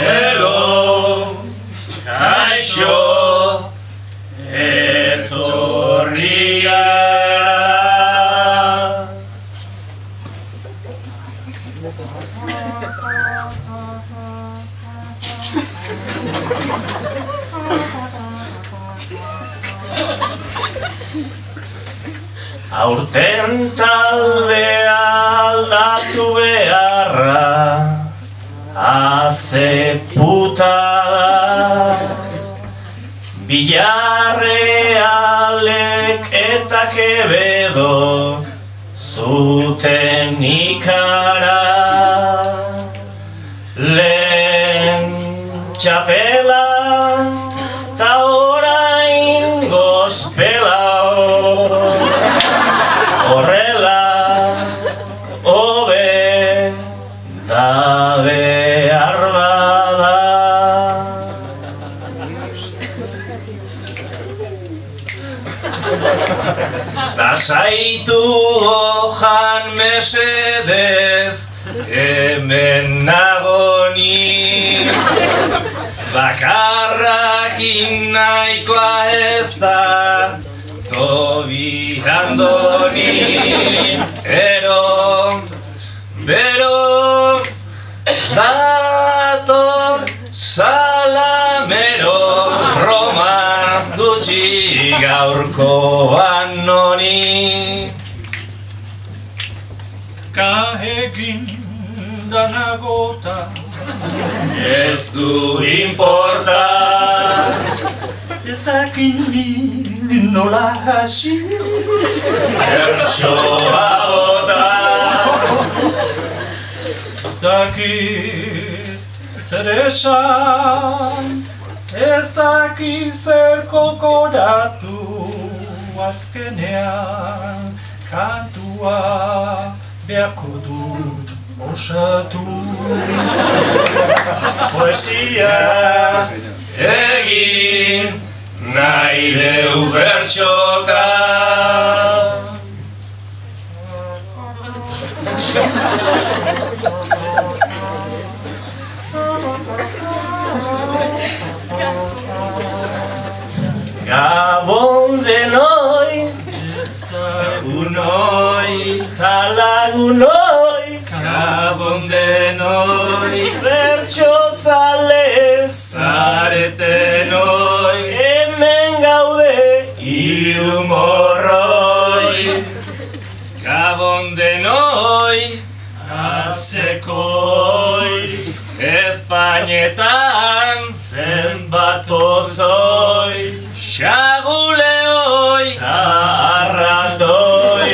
Elo, kaixo, etorri gara. Aurten taldea aldatu beharra, haze putada. Villarrealek eta Quevedok zuten ikara. Lehen txapela ta orain gospela. Horrela hobe da behar bada. Lasaitu hojan mesedez, hemen nago ni. Bakarrakin nahikoa ez da, Tobi Andoni. Ero, bero, dator salamero, Roma gutxi gaurkoan noni. Kahegin danagota, Ez du importa. ez dakin ni nola hasi. Bertsoa bota. Ez dakit zer esan, ez dakit zer kokoratu. Azkenean kantua beharko dut osatu. Poesia egin nahi deu bertsoka. Gabon denoi, ezagunoi, talagunoi. Gabon denoi, bertso zale zaretenoi. Hemen gaude hiru morroi. Gabon denoi, atzekoi. Espainetan zenbat gozoi. Xaguleoi ta arratoi.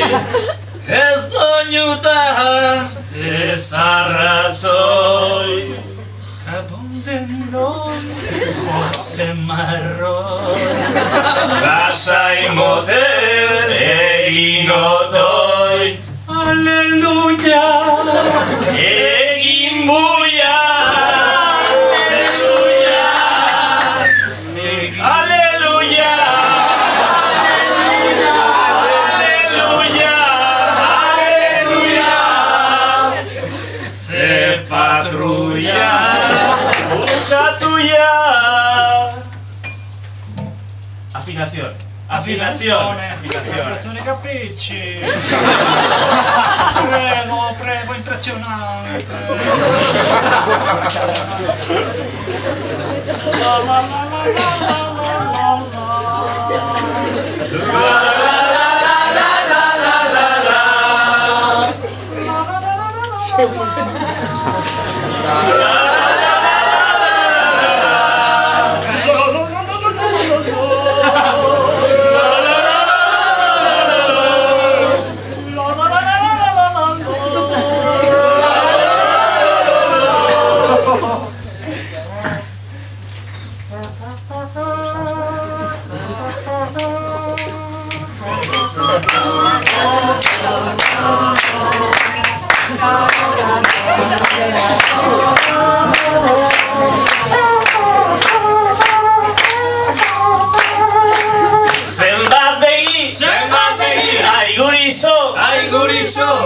Ez doinuta ez arrazoi. Gabon denoi, goazen marroi. Lasai motel egin otoi. Aleluia, Egin buia. Aleluia. Aleluia. Aleluia. Ze patrulla bukatu ya. Afinazione. Afinazione. Afinazione, capisci? Prego, impressionante. La la la la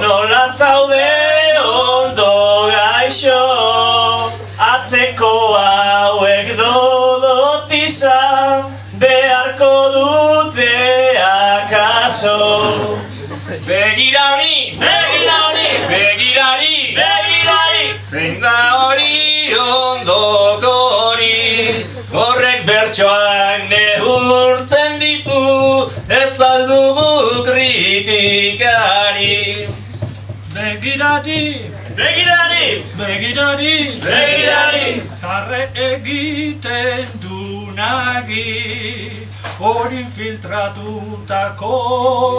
Nola zaude ondo zein da hori ondokori, horrek bertsoak neurtzen ditu, ez aldugu kritikari. Begiradi, Begirari! begiradi, Begirari! karre egiten du nagi, hori infiltratutako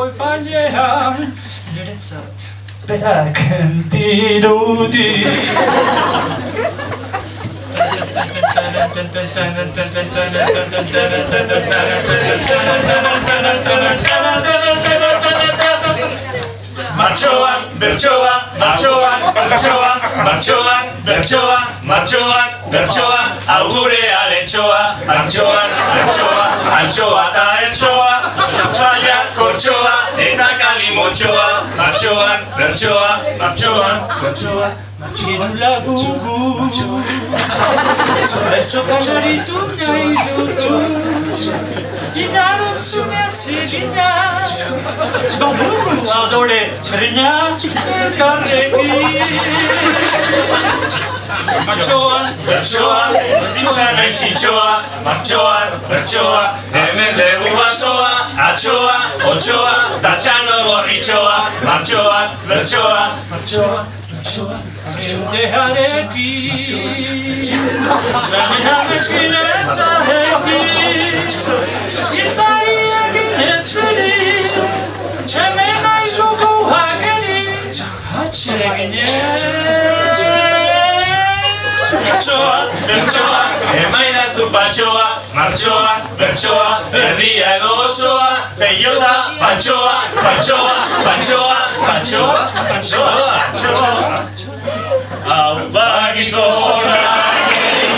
epailean, niretzat berak dirudi. Martxoan, bertsoa, martxoan, bertsoa, martxoan, bertsoa, martxoan, bertsoa, hau gure aletxoa, martxoan, bertsoa, altxoa eta eltxoa, txapzaila, kortxoa, eta kalimotxoa, martxoan, bertsoa, martxoan, bertsoa, Hiru lagugu bertxoka naritu nahi dugu, inarozunean txegina, badugu adore brina elkarrekin. martxoan, bertsoa, izan aitxitxoa, martxoan, bertsoa, hemen dugu basoa, atxoa, otxoa, tatxano gorritxoa, martxoan, bertsoa, martxoan, bertsoa, Eudearekin, lanenarekin eta ekin, itzariakin etzerin, hemen nahi dugu hagenin, atseginen. bertsoa, bertsoa, emaidazu patxoa, martxoa, bertsoa, herria edo osoa, peiota, patxoa, patxoa, patxoa, patxoa, patxoa, patxoa. Hau bagizona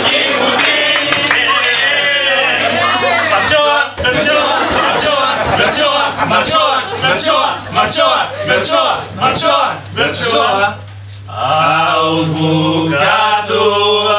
egin gutien. Martxoa, bertsoa, martxoa, bertsoa, martxoa, bertsoa, martxoa, bertsoa, martxoa, bertsoa. Hau bukatua.